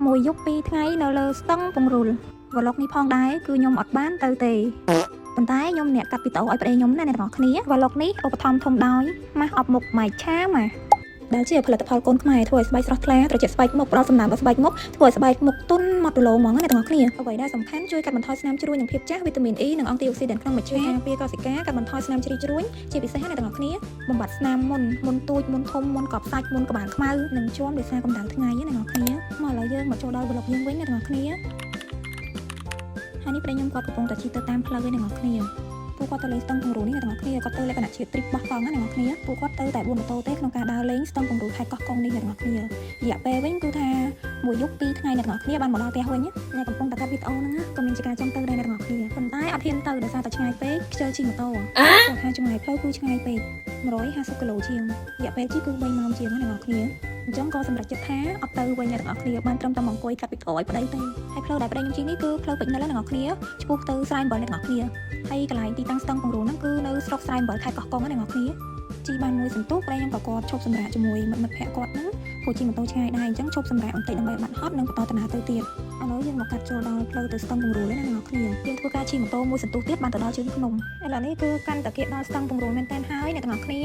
មួយយប់ពីរថ្ងៃនៅលើស្ទឹងពង្រូលវឡុកនេះផងដែរគឺខ្ញុំអត់បានទៅទេប៉ុន្តែខ្ញុំអ្នកកាត់វីដេអូឲ្យប្តីខ្ញុំណាអ្នកទាំងអស់គ្នាវឡុកនេះឧបត្ថម្ភធំដោយម៉ាស់អប់មុខម៉ៃឆាម៉ាដែលជាផលិតផលកូនខ្មែរធ្វើឲ្យស្បែកស្រស់ថ្លាត្រជាក់ស្បែកមុខផ្ដល់សំណើមដល់ស្បែកមុខធ្វើឲ្យស្បែកមុខទន់ម៉ត់រលោងហ្មងអ្នកទាំងអស់គ្នាអ្វីដែលសំខាន់ជួយកាត់បន្ថយស្នាមជ្រួញនិងភាពចាស់វីតាមីន E និងអង់ទីអូស៊ីដែនក្នុងមច្ឆាការពារកោសិកាកាត់បន្ថយស្នាមជ្រីជ្រួញជាពិសេសអ្នកទាំងអស់គ្នាបំបត្តិស្នាមមុនទូចមុនធំមុនកប់សាច់មុនក្បាលខ្មៅនិងជាំដោយសារកម្ដៅថ្ងៃអ្នកទាំងអស់គ្នាមកឥឡូវយើងមកចូលដល់ប្លុកយើងវិញអ្នកទាំងអស់គ្នាហើយនេះប្តីខ្ញុំគាត់កំពុងតែជិះទៅតាមផ្លូវឯអ្នកទាំងអស់គ្នាពួកគាត់ទៅលេងស្ទឹងពង្រូលនេះអ្នកទាំងអស់គ្នាគាត់ទៅលក្ខណៈជា trip បោះតង់ណាអ្នកទាំងអស់គ្នាពួកគាត់ទៅតែ4ម៉ូតូទេក្នុងការដើរលេងស្ទឹងពង្រូលខេត្តកោះកុងនេះអ្នកទាំងអស់គ្នារយៈពេលវិញគឺថាមួយយប់ពីរថ្ងៃអ្នកទាំងអស់គ្នាបានមកដល់ផ្ទះវិញអ្នកកំពុងតែកាត់វីដេអូហ្នឹងក៏មានជាការចង់ទៅដែរអ្នកទាំងអស់គ្នាប៉ុន្តែអត់ហ៊ានទៅដោយសារតែឆ្ងាយពេកខ្ជិលជិះម៉ូតូគាត់ថាចម្ងាយផ្លូវគឺឆ្ងាយពេក150គីឡូជាងរយៈពេលជិះគឺ3ម៉ោងជាងអ្នកទាំងអស់គ្នាអញ្ចឹងក៏សម្រេចចិត្តថាអត់ទៅវិញអ្នកទាំងអស់គ្នាបានត្រឹមតែមកអង្គុយកាត់វីដេអូឲ្យប្តីទេហើយផ្លូវដែលប្តីខ្ញុំជិះនេះគឺផ្លូវពេជ្រនិលអ្នកទាំងអស់គ្នាឆ្ពោះទៅស្រែអំបិលអ្នកទាំងអស់គ្នាហើយកន្លែងទីតាំងស្ទឹងពង្រូលហ្នឹងគឺនៅស្រុកស្រែអំបិលខេត្តកោះកុងអ្នកទាំងអស់គ្នាជីបានមួយសន្ទុះប្តីខ្ញុំក៏គាត់ឈប់សម្រាកជាមួយមិត្តភក្តិគាត់ហ្នឹងព្រោះជិះម៉ូតូឆ្ងាយដែរអញ្ចឹងឈប់សម្រាកបន្តិចដើម្បីបាត់ហត់និងបន្តដំណើរទៅទៀតឥឡូវយើងមកកាត់ចូលដល់ផ្លូវទៅស្ទឹងពង្រូលហើយអ្នកទាំងអស់គ្នាយើងធ្វើការជិះម៉ូតូមួយសន្ទុះទៀតបានទៅដល់ជើងភ្នំឥឡូវនេះគឺកាន់តែគេដល់ស្ទឹងពង្រូលមែនតែនហើយអ្នកទាំងអស់គ្នា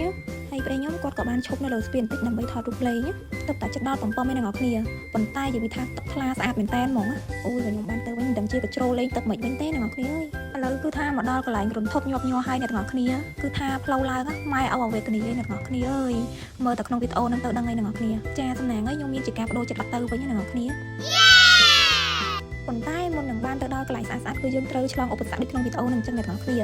ហើយប្តីខ្ញុំគាត់ក៏បានឈប់នៅលើស្ពានបន្តិចដើម្បីថតរូបលេងទឹកតែចិត្តដល់បំពំឯអ្នកទាំងអស់គ្នាប៉ុន្តែនិយាយថាទឹកថ្លាស្អាតមែនតែនហ្មងអូយខ្ញុំបានទៅវិញមិនដឹងជាកជ្រោលេងទឹកមិនវិញទេអ្នកទាំងអស់គ្នាអើយឥឡូវគឺថាមកដល់កន្លែងរន្ធប់ញាប់ញ័រហើយអ្នកទាំងអស់គ្នាគឺថាផ្លូវឡើងម៉ែអវវេទនីឯអ្នកទាំងអស់គ្នាអើយមើលតែក្នុងវីដេអូហ្នឹងទៅដឹងឯអ្នកទាំងអស់គ្នាចាសំណាងហើយខ្ញុំមានជាការបដូរចិត្តអត់ទៅវិញអ្នកទាំងអស់គ្នាប៉ុន្តែមុននឹងបានទៅដល់កន្លែងស្អាតៗគឺយើងត្រូវឆ្លងឧបសគ្គដូចក្នុងវីដេអូហ្នឹងអញ្ចឹងអ្នកទាំងអស់គ្នា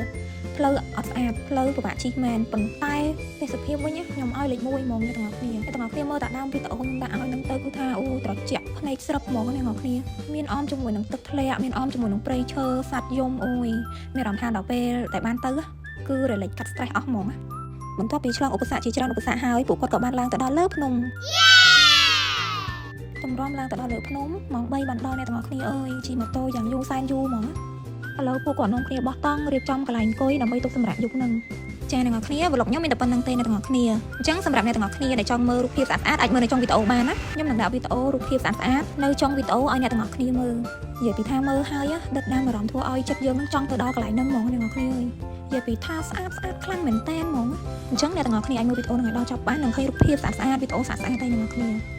ផ្លូវអត់ស្អាតផ្លូវពិបាកជិះមែនប៉ុន្តែទេសភាពវិញខ្ញុំឲ្យលេខ1ហ្មងអ្នកទាំងអស់គ្នាអ្នកទាំងអស់គ្នាមើលតែដើមវីដេអូខ្ញុំដាក់ឲ្យនឹងទៅគឺថាអូត្រជាក់ភ្នែកស្រុកហ្មងអ្នកទាំងអស់គ្នាមានអមជាមួយនឹងទឹកធ្លាក់មានអមជាមួយនឹងព្រៃឈើសត្វយំអូយមានអារម្មណ៍ថាដល់ពេលតែបានទៅគឺរលែកកាត់ stress អស់ហ្មងបន្ទាប់ពីឆ្លងឧបសគ្គជាច្រើនឧបសគ្គហើយពួកគាត់ក៏បានឡើងទៅដល់លើភ្នំតម្រាំឡើងទៅដល់លើភ្នំម៉ោង3បានដល់អ្នកទាំងអស់គ្នាអើយជិះម៉ូតូយ៉ាងយូរសែនយូរហ្មងឥឡូវពួកគាត់នាំគ្នាបោះតង់រៀបចំកន្លែងអង្គុយដើម្បីទុកសម្រាប់យប់ហ្នឹងចាអ្នកទាំងអស់គ្នាវឡុកខ្ញុំមានតែប៉ុណ្្នឹងទេអ្នកទាំងអស់គ្នាអញ្ចឹងសម្រាប់អ្នកទាំងអស់គ្នាដែលចង់មើលរូបភាពស្អាតៗអាចមើលនៅចុងវីដេអូបានណាខ្ញុំនឹងដាក់វីដេអូរូបភាពស្អាតៗនៅចុងវីដេអូឲ្យអ្នកទាំងអស់គ្នាមើលនិយាយពីថាមើលហើយដិតដាមអារម្មណ៍ធ្វើឲ្យចិត្តយើងនឹងចង់ទៅដល់កន្លែងហ្នឹងហ្មងអ្នកទាំងអស់គ្នាអើយនិយាយពីថាស្អាតខ្លាំងមែនតែនហ្មងអញ្ចឹងអ្នកទាំងអស់គ្នាអាចមើលវីដេអូនឹងឲ្យដល់ចប់បាននឹងឃើញរូបភាពស្អាតៗវីដេអូស្អាតៗតែអ្នកទាំងអស់គ្នា